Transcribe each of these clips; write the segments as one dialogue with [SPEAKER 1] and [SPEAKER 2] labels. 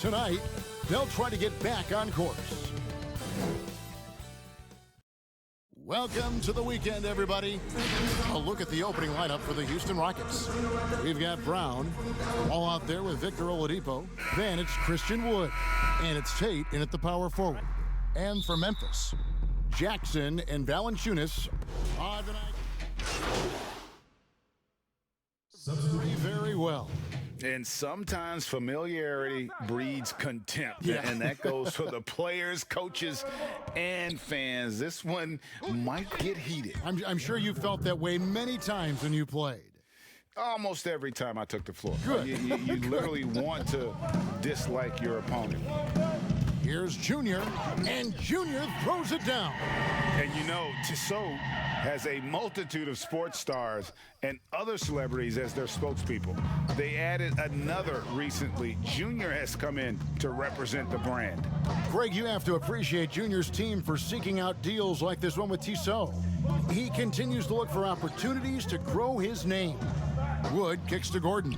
[SPEAKER 1] Tonight, they'll try to get back on course. Welcome to the weekend, everybody. A look at the opening lineup for the Houston Rockets. We've got Brown, all out there with Victor Oladipo. Then it's Christian Wood, and it's Tate in at the power forward. And for Memphis, Jackson and Valanciunas are tonight. Very well.
[SPEAKER 2] And sometimes familiarity breeds contempt,
[SPEAKER 1] Yeah.
[SPEAKER 2] and that goes for the players, coaches, and fans. This one might get heated.
[SPEAKER 1] I'm sure you felt that way many times when you played.
[SPEAKER 2] Almost every time I took the floor.
[SPEAKER 1] Good.
[SPEAKER 2] You literally want to dislike your opponent.
[SPEAKER 1] Here's Junior, and Junior throws it down.
[SPEAKER 2] And you know, Tissot has a multitude of sports stars and other celebrities as their spokespeople. They added another recently. Junior has come in to represent the brand.
[SPEAKER 1] Greg, you have to appreciate Junior's team for seeking out deals like this one with Tissot. He continues to look for opportunities to grow his name. Wood kicks to Gordon.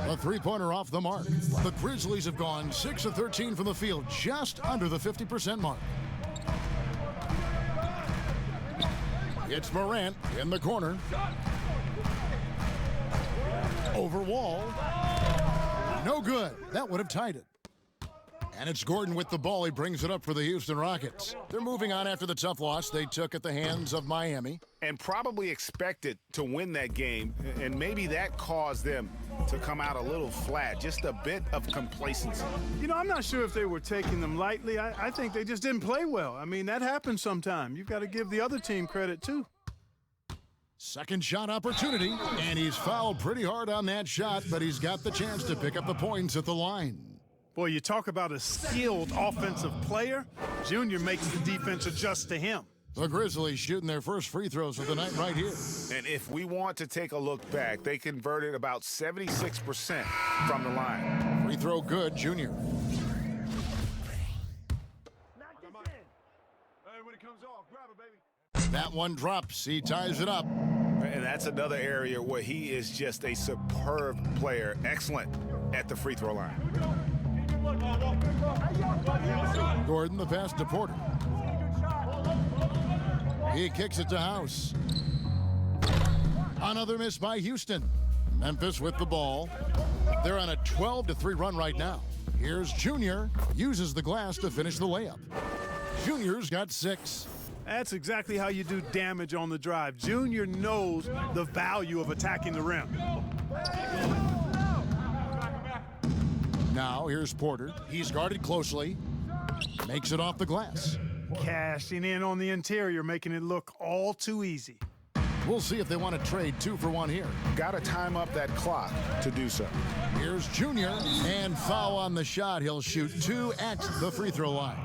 [SPEAKER 1] A three-pointer off the mark. The Grizzlies have gone 6 of 13 from the field, just under the 50% mark. It's Morant in the corner. Over Wall. No good. That would have tied it. And it's Gordon with the ball. He brings it up for the Houston Rockets. They're moving on after the tough loss they took at the hands of Miami.
[SPEAKER 2] And probably expected to win that game, and maybe that caused them to come out a little flat, just a bit of complacency.
[SPEAKER 3] You know, I'm not sure if they were taking them lightly. I think they just didn't play well. I mean, that happens sometime. You've got to give the other team credit, too.
[SPEAKER 1] Second shot opportunity, and he's fouled pretty hard on that shot, but he's got the chance to pick up the points at the line.
[SPEAKER 3] Boy, you talk about a skilled offensive player. Junior makes the defense adjust to him.
[SPEAKER 1] The Grizzlies shooting their first free throws of the night right here.
[SPEAKER 2] And if we want to take a look back, they converted about 76% from the line.
[SPEAKER 1] Free throw good, Junior. That one drops. He ties it up.
[SPEAKER 2] And that's another area where he is just a superb player. Excellent at the free throw line.
[SPEAKER 1] Gordon, the pass to Porter. He kicks it to House. Another miss by Houston. Memphis with the ball. They're on a 12-3 run right now. Here's Junior. Uses the glass to finish the layup. Junior's got 6.
[SPEAKER 3] That's exactly how you do damage on the drive. Junior knows the value of attacking the rim.
[SPEAKER 1] Now here's Porter. He's guarded closely. Makes it off the glass.
[SPEAKER 3] Cashing in on the interior, making it look all too easy.
[SPEAKER 1] We'll see if they want to trade 2 for 1 here.
[SPEAKER 2] Got to time up that clock to do so.
[SPEAKER 1] Here's Junior, and foul on the shot. He'll shoot 2 at the free throw line.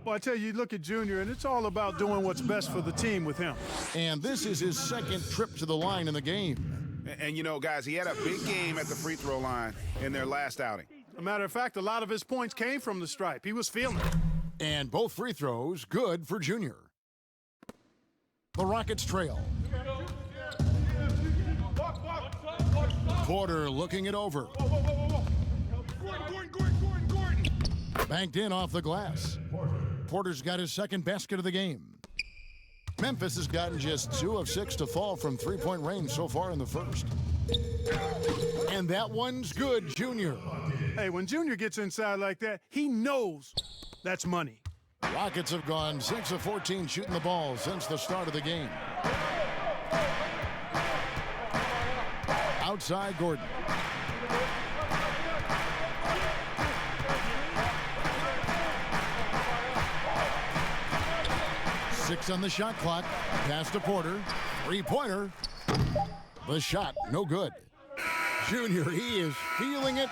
[SPEAKER 3] Well, I tell you, look at Junior, and it's all about doing what's best for the team with him.
[SPEAKER 1] And this is his second trip to the line in the game.
[SPEAKER 2] And you know, guys, he had a big game at the free throw line in their last outing.
[SPEAKER 3] As a matter of fact, a lot of his points came from the stripe. He was feeling it.
[SPEAKER 1] And both free throws good for Junior. The Rockets trail. Porter looking it over. Banked in off the glass. Porter's got his second basket of the game. Memphis has gotten just 2 of 6 to fall from three-point range so far in the first. And that one's good, Junior.
[SPEAKER 3] Hey, when Junior gets inside like that, he knows that's money.
[SPEAKER 1] Rockets have gone 6 of 14 shooting the ball since the start of the game. Outside Gordon. Six on the shot clock. Pass to Porter. Three-pointer. The shot, no good. Junior, he is feeling it.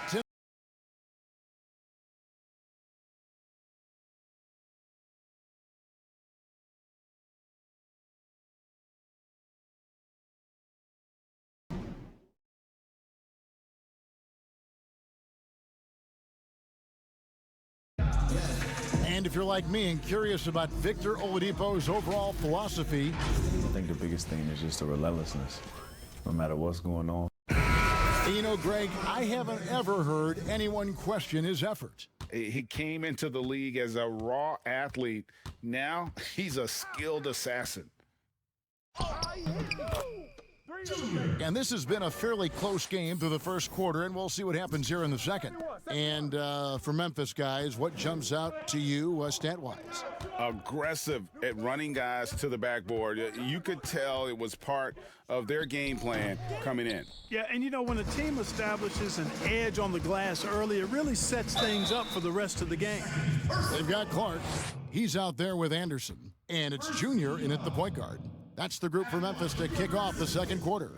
[SPEAKER 1] And if you're like me and curious about Victor Oladipo's overall philosophy,
[SPEAKER 4] I think the biggest thing is just the relentlessness, no matter what's going on.
[SPEAKER 1] And you know, Greg, I haven't ever heard anyone question his effort.
[SPEAKER 2] He came into the league as a raw athlete. Now he's a skilled assassin.
[SPEAKER 1] And this has been a fairly close game through the first quarter, and we'll see what happens here in the second. And for Memphis guys, what jumps out to you stat-wise?
[SPEAKER 2] Aggressive at running guys to the backboard. You could tell it was part of their game plan coming in.
[SPEAKER 3] Yeah, and you know, when a team establishes an edge on the glass early, it really sets things up for the rest of the game.
[SPEAKER 1] They've got Clark. He's out there with Anderson. And it's Junior in at the point guard. That's the group for Memphis to kick off the second quarter.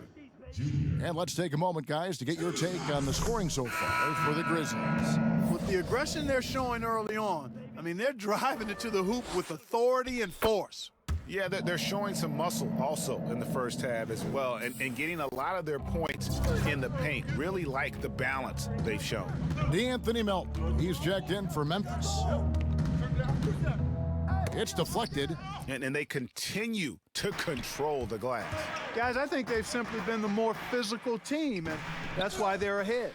[SPEAKER 1] And let's take a moment, guys, to get your take on the scoring so far for the Grizzlies.
[SPEAKER 3] With the aggression they're showing early on, I mean, they're driving it to the hoop with authority and force.
[SPEAKER 2] Yeah, they're showing some muscle also in the first half as well, and getting a lot of their points in the paint. Really like the balance they've shown.
[SPEAKER 1] D'Anthony Melton, he's checked in for Memphis. It's deflected.
[SPEAKER 2] And they continue to control the glass.
[SPEAKER 3] Guys, I think they've simply been the more physical team, and that's why they're ahead.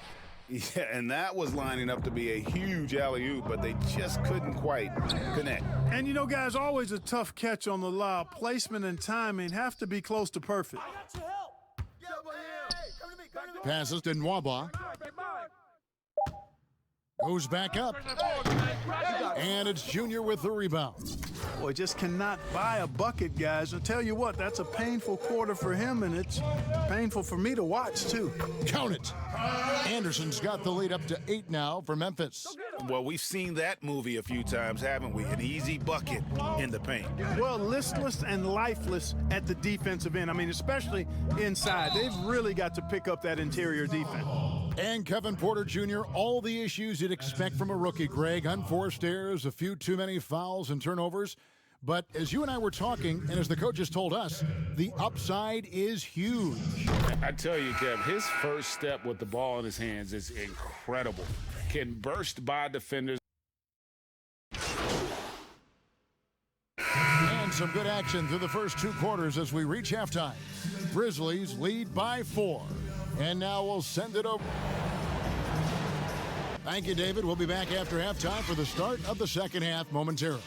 [SPEAKER 2] Yeah, and that was lining up to be a huge alley-oop, but they just couldn't quite connect.
[SPEAKER 3] And you know, guys, always a tough catch on the lob. Placement and timing have to be close to perfect.
[SPEAKER 1] Passes to Nwaba. Goes back up. And it's Junior with the rebound.
[SPEAKER 3] Boy, just cannot buy a bucket, guys. I'll tell you what, that's a painful quarter for him, and it's painful for me to watch, too.
[SPEAKER 1] Count it. Anderson's got the lead up to 8 now for Memphis.
[SPEAKER 2] Well, we've seen that movie a few times, haven't we? An easy bucket in the paint.
[SPEAKER 3] Well, listless and lifeless at the defensive end. I mean, especially inside. They've really got to pick up that interior defense.
[SPEAKER 1] And Kevin Porter Jr., all the issues you'd expect from a rookie, Greg. Unforced errors, a few too many fouls and turnovers. But as you and I were talking, and as the coaches told us, the upside is huge.
[SPEAKER 2] I tell you, Kev, his first step with the ball in his hands is incredible. Can burst by defenders.
[SPEAKER 1] And some good action through the first 2 quarters as we reach halftime. Grizzlies lead by 4. And now we'll send it over. Thank you, David. We'll be back after halftime for the start of the second half momentarily.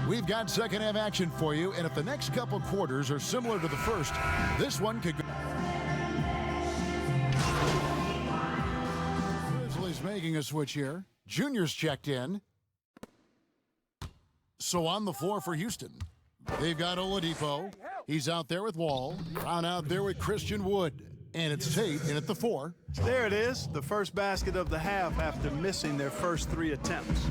[SPEAKER 1] We've got second half action for you, and if the next couple quarters are similar to the first, this one could go. Grizzlies making a switch here. Junior's checked in. So on the floor for Houston, they've got Oladipo. He's out there with Wall. Brown out there with Christian Wood. And it's Tate in at the 4.
[SPEAKER 3] There it is, the first basket of the half after missing their first 3 attempts.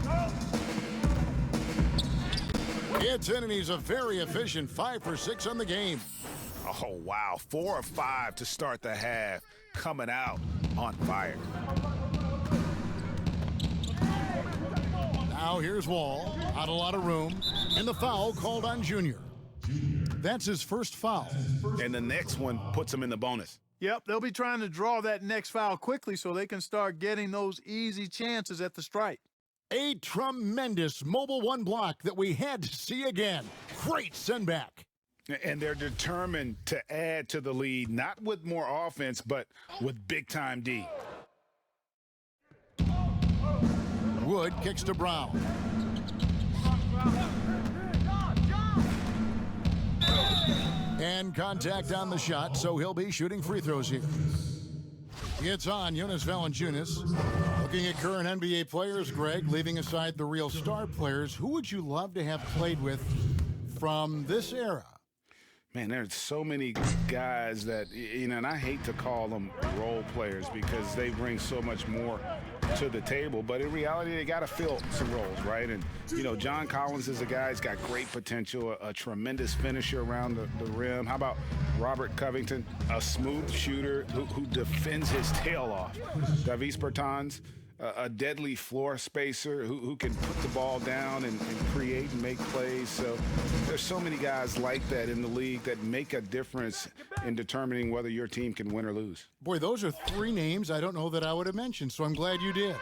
[SPEAKER 1] It's in, and he's a very efficient 5 for 6 on the game.
[SPEAKER 2] Oh, wow. 4 of 5 to start the half. Coming out on fire.
[SPEAKER 1] Now here's Wall. Not a lot of room. And the foul called on Junior. That's his first foul.
[SPEAKER 2] And the next one puts him in the bonus.
[SPEAKER 3] Yep, they'll be trying to draw that next foul quickly so they can start getting those easy chances at the strike.
[SPEAKER 1] A tremendous Mobile 1 block that we had to see again. Great send back.
[SPEAKER 2] And they're determined to add to the lead, not with more offense, but with big-time D.
[SPEAKER 1] Wood kicks to Brown. And contact on the shot, so he'll be shooting free throws here. It's on Jonas Valanciunas. Looking at current NBA players, Greg, leaving aside the real star players, who would you love to have played with from this era?
[SPEAKER 2] Man, there's so many guys that, you know, and I hate to call them role players because they bring so much more to the table, but in reality, they got to fill some roles, right? And, you know, John Collins is a guy who's got great potential, a tremendous finisher around the rim. How about Robert Covington, a smooth shooter who defends his tail off? Davis Bertans, a deadly floor spacer who can put the ball down and create and make plays. So there's so many guys like that in the league that make a difference in determining whether your team can win or lose.
[SPEAKER 1] Boy, those are three names I don't know that I would have mentioned, so I'm glad you did.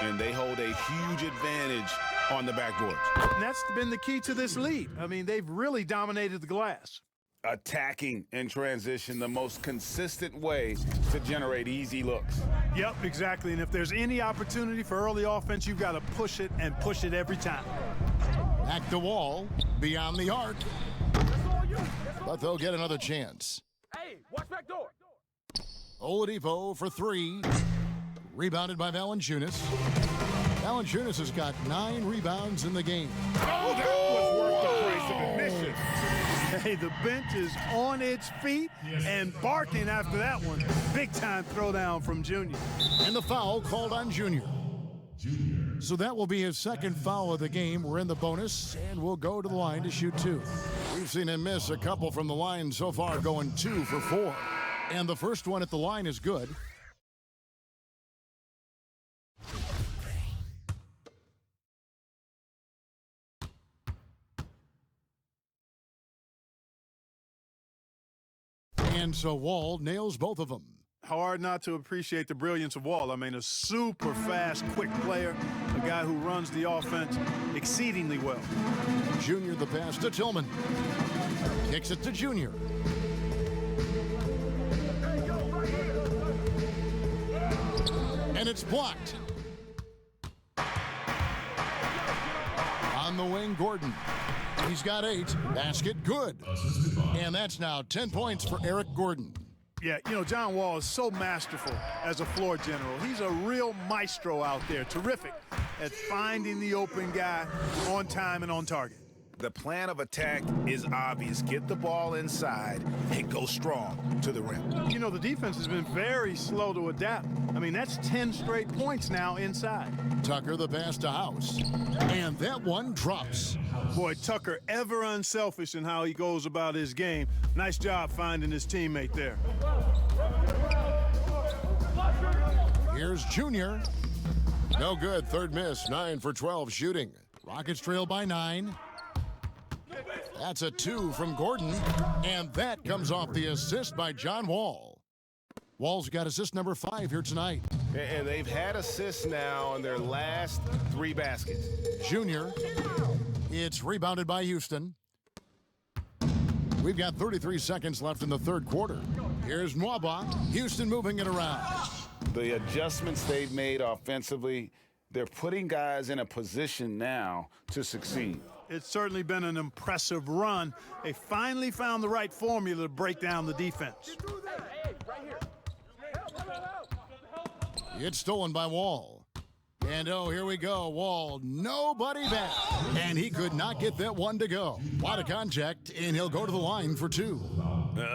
[SPEAKER 2] And they hold a huge advantage on the backboard.
[SPEAKER 3] And that's been the key to this lead. I mean, they've really dominated the glass.
[SPEAKER 2] Attacking in transition, the most consistent way to generate easy looks.
[SPEAKER 3] Yep, exactly. And if there's any opportunity for early offense, you've got to push it and push it every time.
[SPEAKER 1] Back to Wall, beyond the arc. But they'll get another chance.
[SPEAKER 4] Hey, watch back door.
[SPEAKER 1] Oladipo for three. Rebounded by Valanciunas. Valanciunas has got 9 rebounds in the game.
[SPEAKER 2] Oh, that was worth the price of admission.
[SPEAKER 3] Hey, the bench is on its feet and barking after that one. Big-time throwdown from Junior.
[SPEAKER 1] And the foul called on Junior. So that will be his second foul of the game. We're in the bonus, and we'll go to the line to shoot 2. We've seen him miss a couple from the line so far, going 2 for 4. And the first one at the line is good. And so Wall nails both of them.
[SPEAKER 3] Hard not to appreciate the brilliance of Wall. I mean, a super fast, quick player, a guy who runs the offense exceedingly well.
[SPEAKER 1] Junior the pass to Tillman. Kicks it to Junior. And it's blocked. On the wing, Gordon. He's got 8. Basket good. And that's now 10 points for Eric Gordon.
[SPEAKER 3] Yeah, you know, John Wall is so masterful as a floor general. He's a real maestro out there, terrific at finding the open guy on time and on target.
[SPEAKER 2] The plan of attack is obvious. Get the ball inside and go strong to the rim.
[SPEAKER 3] You know, the defense has been very slow to adapt. I mean, that's 10 straight points now inside.
[SPEAKER 1] Tucker the pass to House. And that one drops.
[SPEAKER 3] Boy, Tucker ever unselfish in how he goes about his game. Nice job finding his teammate there.
[SPEAKER 1] Here's Junior. No good. Third miss. 9 for 12 shooting. Rockets trail by 9. That's a 2 from Gordon. And that comes off the assist by John Wall. Wall's got assist number 5 here tonight.
[SPEAKER 2] And they've had assists now on their last 3 baskets.
[SPEAKER 1] Junior. It's rebounded by Houston. We've got 33 seconds left in the third quarter. Here's Nwaba. Houston moving it around.
[SPEAKER 2] The adjustments they've made offensively, they're putting guys in a position now to succeed.
[SPEAKER 3] It's certainly been an impressive run. They finally found the right formula to break down the defense.
[SPEAKER 1] It's stolen by Wall. And oh, here we go. Wall, nobody back. And he could not get that one to go. Lot of contact, and he'll go to the line for 2.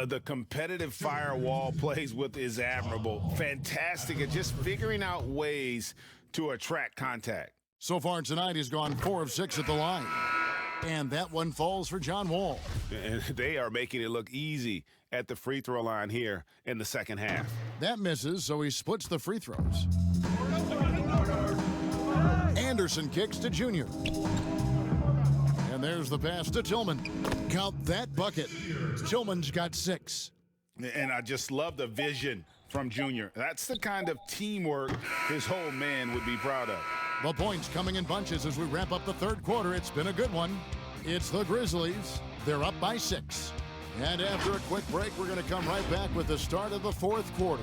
[SPEAKER 2] The competitive fire Wall plays with is admirable. Fantastic at just figuring out ways to attract contact.
[SPEAKER 1] So far tonight, he's gone 4 of 6 at the line. And that one falls for John Wall.
[SPEAKER 2] And they are making it look easy at the free throw line here in the second half.
[SPEAKER 1] That misses, so he splits the free throws. Anderson kicks to Junior. And there's the pass to Tillman. Count that bucket. Tillman's got 6.
[SPEAKER 2] And I just love the vision from Junior. That's the kind of teamwork his whole man would be proud of.
[SPEAKER 1] The points coming in bunches as we wrap up the third quarter. It's been a good one. It's the Grizzlies. They're up by 6. And after a quick break, we're going to come right back with the start of the fourth quarter.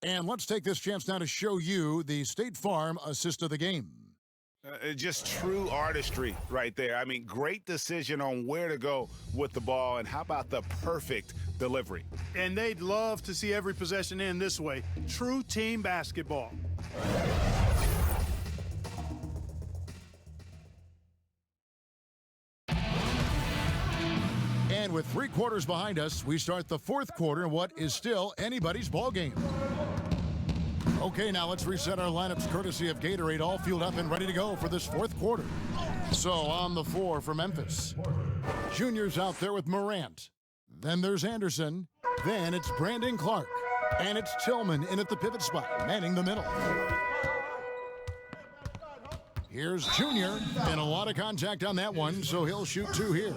[SPEAKER 1] And let's take this chance now to show you the State Farm assist of the game.
[SPEAKER 2] Just true artistry right there. I mean, great decision on where to go with the ball, and how about the perfect delivery?
[SPEAKER 3] And they'd love to see every possession end this way. True team basketball.
[SPEAKER 1] And with 3 quarters behind us, we start the 4th quarter in what is still anybody's ball game. Okay, now let's reset our lineups courtesy of Gatorade, all fueled up and ready to go for this 4th quarter. So on the floor for Memphis, Junior's out there with Morant. Then there's Anderson. Then it's Brandon Clark. And it's Tillman in at the pivot spot, manning the middle. Here's Junior, and a lot of contact on that one, so he'll shoot 2 here.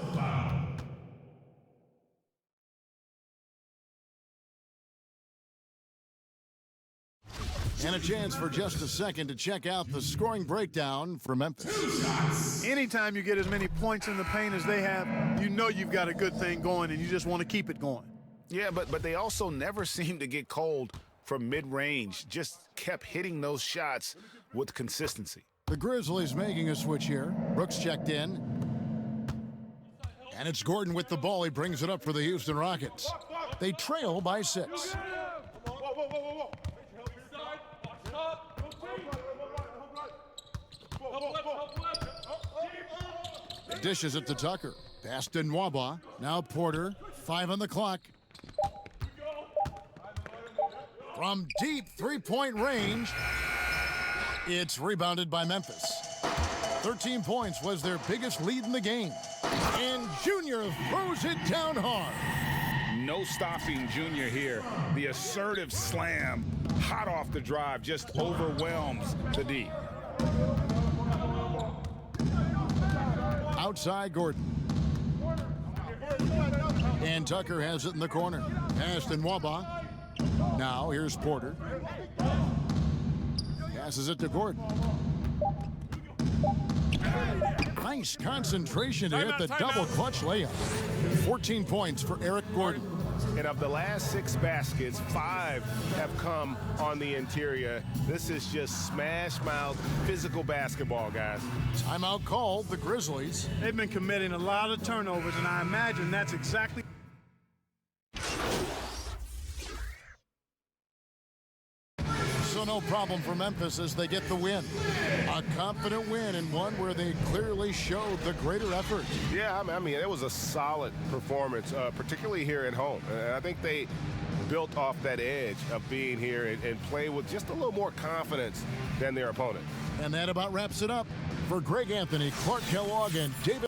[SPEAKER 1] And a chance for just a second to check out the scoring breakdown for Memphis.
[SPEAKER 3] Anytime you get as many points in the paint as they have, you know you've got a good thing going, and you just want to keep it going.
[SPEAKER 2] Yeah, but they also never seem to get cold from mid-range. Just kept hitting those shots with consistency.
[SPEAKER 1] The Grizzlies making a switch here. Brooks checked in. And it's Gordon with the ball. He brings it up for the Houston Rockets. They trail by 6. Dishes it to Tucker. Pass to Nwaba. Now Porter. 5 on the clock. From deep 3-point range, it's rebounded by Memphis. 13 points was their biggest lead in the game. And Junior throws it down hard.
[SPEAKER 2] No stopping Junior here. The assertive slam, hot off the drive, just overwhelms the D.
[SPEAKER 1] Outside Gordon. And Tucker has it in the corner. Pass to Nwaba. Now here's Porter. Passes it to Gordon. Nice concentration to hit the double clutch layup. 14 points for Eric Gordon.
[SPEAKER 4] And of the last 6 baskets, 5 have come on the interior. This is just smash mouth physical basketball, guys.
[SPEAKER 1] Timeout called, the Grizzlies.
[SPEAKER 3] They've been committing a lot of turnovers, and I imagine that's exactly.
[SPEAKER 1] So no problem for Memphis as they get the win. A confident win and one where they clearly showed the greater effort.
[SPEAKER 4] Yeah, I mean, it was a solid performance, particularly here at home. And I think they built off that edge of being here and play with just a little more confidence than their opponent.
[SPEAKER 1] And that about wraps it up. For Greg Anthony, Clark Kellogg, and David